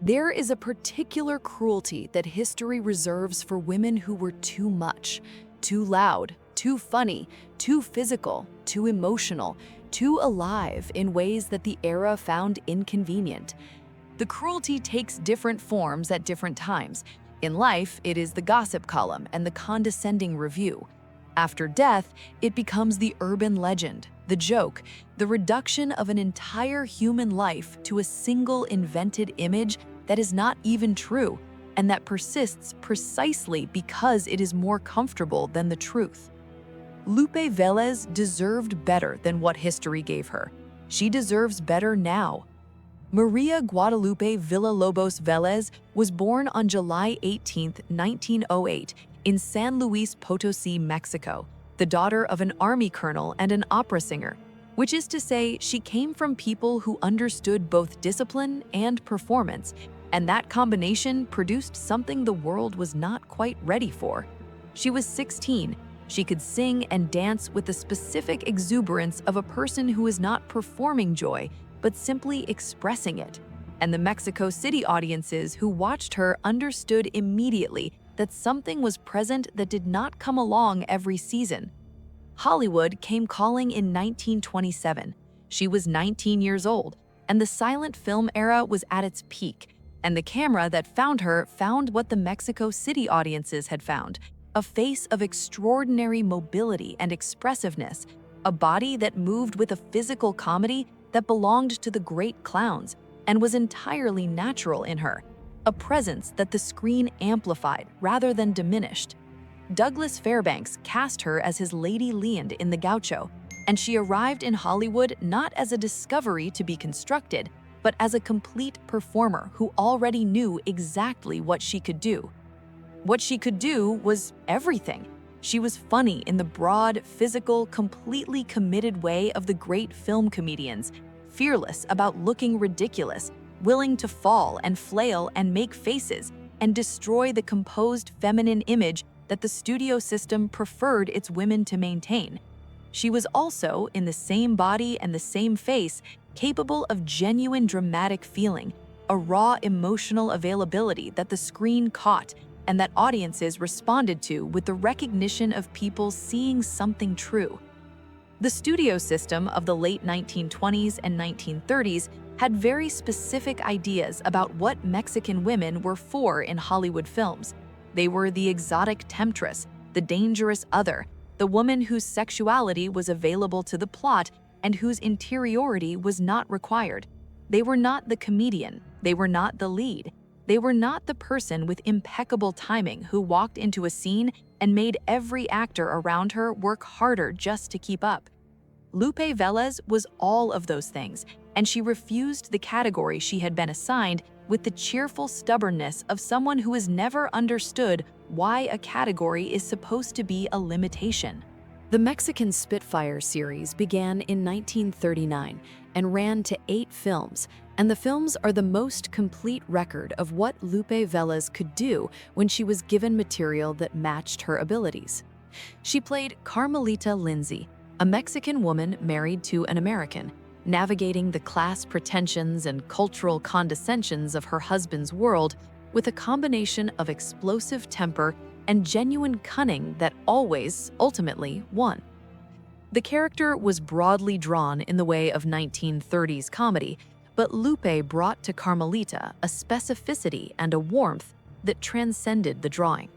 There is a particular cruelty that history reserves for women who were too much, too loud, too funny, too physical, too emotional, too alive in ways that the era found inconvenient. The cruelty takes different forms at different times. In life, it is the gossip column and the condescending review. After death, it becomes the urban legend, the joke, the reduction of an entire human life to a single invented image that is not even true, and that persists precisely because it is more comfortable than the truth. Lupe Vélez deserved better than what history gave her. She deserves better now. Maria Guadalupe Villalobos Vélez was born on July 18, 1908, in San Luis Potosí, Mexico, the daughter of an army colonel and an opera singer, which is to say she came from people who understood both discipline and performance, and that combination produced something the world was not quite ready for. She was 16. She could sing and dance with the specific exuberance of a person who is not performing joy, but simply expressing it. And the Mexico City audiences who watched her understood immediately that something was present that did not come along every season. Hollywood came calling in 1927. She was 19 years old, and the silent film era was at its peak, and the camera that found her found what the Mexico City audiences had found: a face of extraordinary mobility and expressiveness, a body that moved with a physical comedy that belonged to the great clowns and was entirely natural in her, a presence that the screen amplified rather than diminished. Douglas Fairbanks cast her as his Lady Leand in The Gaucho, and she arrived in Hollywood not as a discovery to be constructed, but as a complete performer who already knew exactly what she could do. What she could do was everything. She was funny in the broad, physical, completely committed way of the great film comedians, fearless about looking ridiculous, willing to fall and flail and make faces and destroy the composed feminine image that the studio system preferred its women to maintain. She was also, in the same body and the same face, capable of genuine dramatic feeling, a raw emotional availability that the screen caught and that audiences responded to with the recognition of people seeing something true. The studio system of the late 1920s and 1930s had very specific ideas about what Mexican women were for in Hollywood films. They were the exotic temptress, the dangerous other, the woman whose sexuality was available to the plot and whose interiority was not required. They were not the comedian. They were not the lead. They were not the person with impeccable timing who walked into a scene and made every actor around her work harder just to keep up. Lupe Vélez was all of those things, and she refused the category she had been assigned with the cheerful stubbornness of someone who has never understood why a category is supposed to be a limitation. The Mexican Spitfire series began in 1939 and ran to 8 films, and the films are the most complete record of what Lupe Vélez could do when she was given material that matched her abilities. She played Carmelita Lindsay, a Mexican woman married to an American, navigating the class pretensions and cultural condescensions of her husband's world with a combination of explosive temper and genuine cunning that always, ultimately, won. The character was broadly drawn in the way of 1930s comedy, but Lupe brought to Carmelita a specificity and a warmth that transcended the drawing.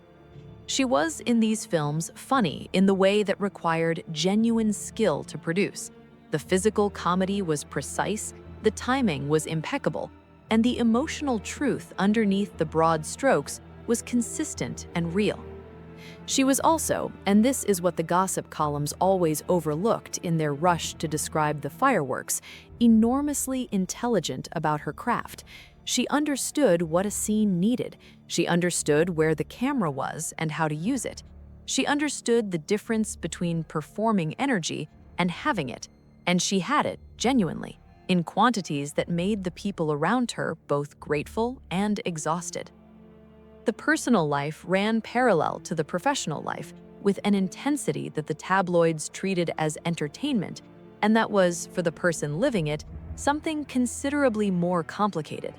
She was, in these films, funny in the way that required genuine skill to produce. The physical comedy was precise, the timing was impeccable, and the emotional truth underneath the broad strokes was consistent and real. She was also, and this is what the gossip columns always overlooked in their rush to describe the fireworks, enormously intelligent about her craft. She understood what a scene needed. She understood where the camera was and how to use it. She understood the difference between performing energy and having it, and she had it, genuinely, in quantities that made the people around her both grateful and exhausted. The personal life ran parallel to the professional life, with an intensity that the tabloids treated as entertainment, and that was, for the person living it, something considerably more complicated.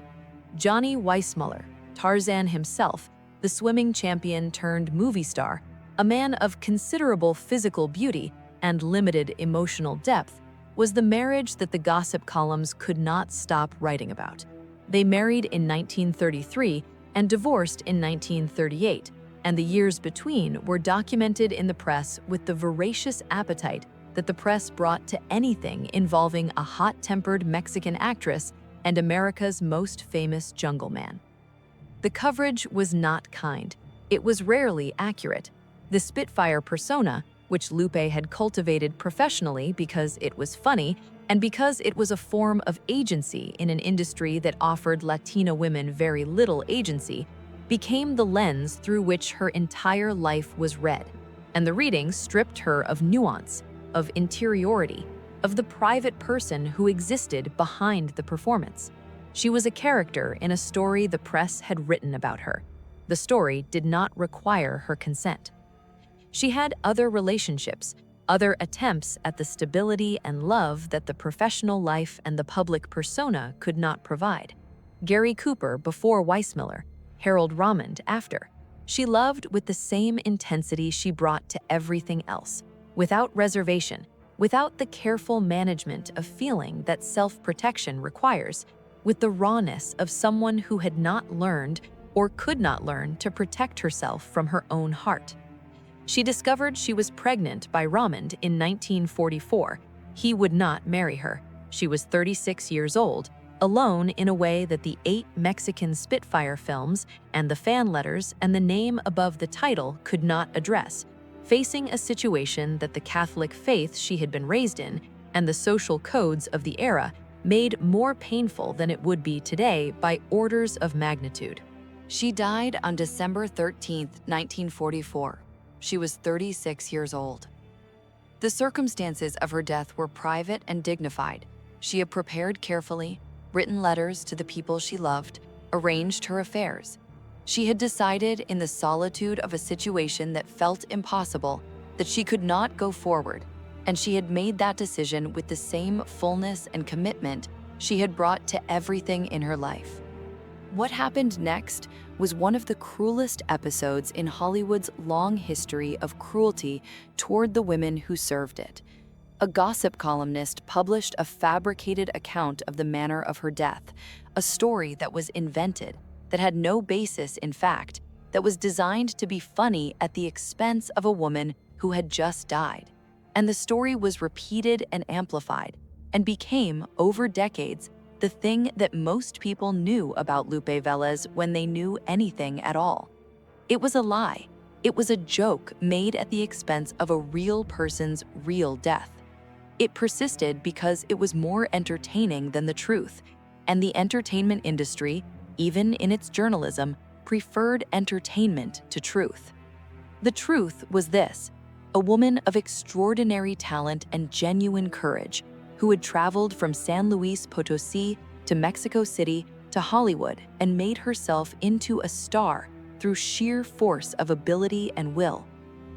Johnny Weissmuller, Tarzan himself, the swimming champion turned movie star, a man of considerable physical beauty and limited emotional depth, was the marriage that the gossip columns could not stop writing about. They married in 1933 and divorced in 1938, and the years between were documented in the press with the voracious appetite that the press brought to anything involving a hot-tempered Mexican actress and America's most famous jungle man. The coverage was not kind. It was rarely accurate. The Spitfire persona, which Lupe had cultivated professionally because it was funny and because it was a form of agency in an industry that offered Latina women very little agency, became the lens through which her entire life was read, and the reading stripped her of nuance, of interiority, of the private person who existed behind the performance. She was a character in a story the press had written about her. The story did not require her consent. She had other relationships, other attempts at the stability and love that the professional life and the public persona could not provide. Gary Cooper before Weissmuller, Harold Ramond after. She loved with the same intensity she brought to everything else, without reservation, without the careful management of feeling that self-protection requires, with the rawness of someone who had not learned or could not learn to protect herself from her own heart. She discovered she was pregnant by Ramond in 1944. He would not marry her. She was 36 years old, alone in a way that the 8 Mexican Spitfire films and the fan letters and the name above the title could not address, facing a situation that the Catholic faith she had been raised in and the social codes of the era made more painful than it would be today by orders of magnitude. She died on December 13, 1944. She was 36 years old. The circumstances of her death were private and dignified. She had prepared carefully, written letters to the people she loved, arranged her affairs. She had decided in the solitude of a situation that felt impossible that she could not go forward, and she had made that decision with the same fullness and commitment she had brought to everything in her life. What happened next was one of the cruelest episodes in Hollywood's long history of cruelty toward the women who served it. A gossip columnist published a fabricated account of the manner of her death, a story that was invented, that had no basis in fact, that was designed to be funny at the expense of a woman who had just died. And the story was repeated and amplified, and became, over decades, the thing that most people knew about Lupe Vélez when they knew anything at all. It was a lie. It was a joke made at the expense of a real person's real death. It persisted because it was more entertaining than the truth, and the entertainment industry, even in its journalism, preferred entertainment to truth. The truth was this: a woman of extraordinary talent and genuine courage, who had traveled from San Luis Potosí to Mexico City to Hollywood and made herself into a star through sheer force of ability and will,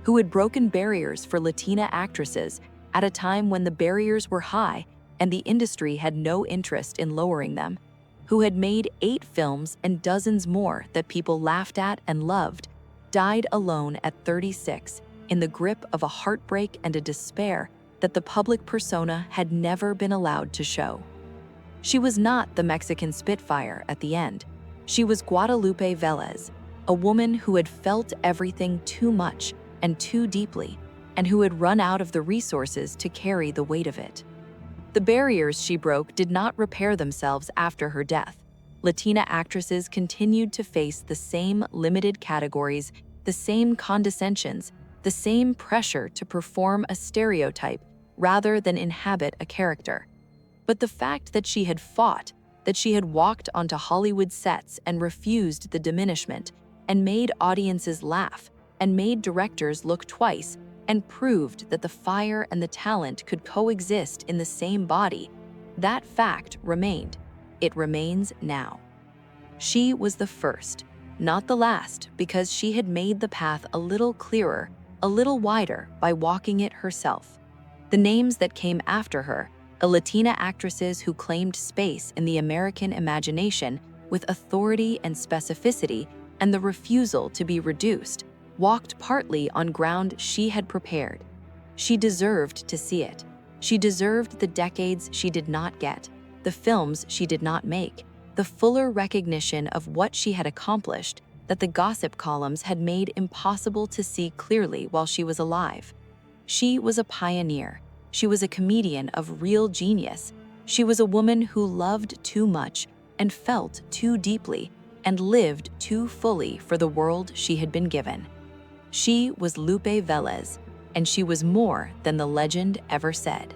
who had broken barriers for Latina actresses at a time when the barriers were high and the industry had no interest in lowering them, who had made 8 films and dozens more that people laughed at and loved, died alone at 36 in the grip of a heartbreak and a despair that the public persona had never been allowed to show. She was not the Mexican Spitfire at the end. She was Guadalupe Vélez, a woman who had felt everything too much and too deeply, and who had run out of the resources to carry the weight of it. The barriers she broke did not repair themselves after her death. Latina actresses continued to face the same limited categories, the same condescensions, the same pressure to perform a stereotype rather than inhabit a character. But the fact that she had fought, that she had walked onto Hollywood sets and refused the diminishment, and made audiences laugh, and made directors look twice, and proved that the fire and the talent could coexist in the same body, that fact remained. It remains now. She was the first, not the last, because she had made the path a little clearer, a little wider by walking it herself. The names that came after her, the Latina actresses who claimed space in the American imagination, with authority and specificity and the refusal to be reduced, walked partly on ground she had prepared. She deserved to see it. She deserved the decades she did not get, the films she did not make, the fuller recognition of what she had accomplished that the gossip columns had made impossible to see clearly while she was alive. She was a pioneer. She was a comedian of real genius. She was a woman who loved too much and felt too deeply and lived too fully for the world she had been given. She was Lupe Vélez, and she was more than the legend ever said.